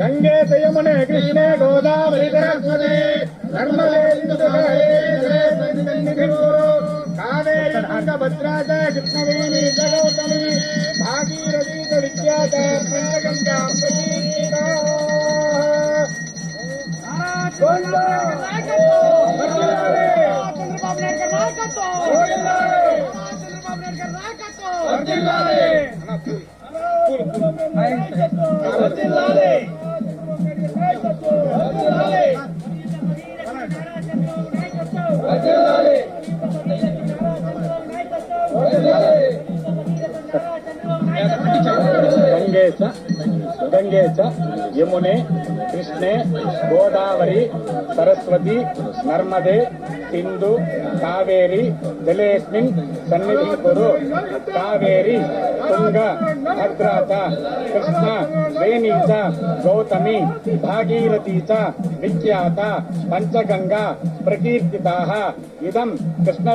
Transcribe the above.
गंगे यमुने कृष्णे गोदावरी सरस्वती नर्मदे कावेरी तुंगभद्रा च कृष्णवेणी च गौतमी भागीरथी च विख्यात पंचगंगा प्रकीर्तिता गंगे च यमुने कृष्णे गोदावरी सरस्वती नर्मदे सिंधु कावेरी जलेस्मिन् सन्निधिं कुरु कावेरी तुंग भद्रा च कृष्ण वेणी च गौतमी भागीरथी च विख्याता पंचगंगा प्रकीर्तिताः इदं कृष्ण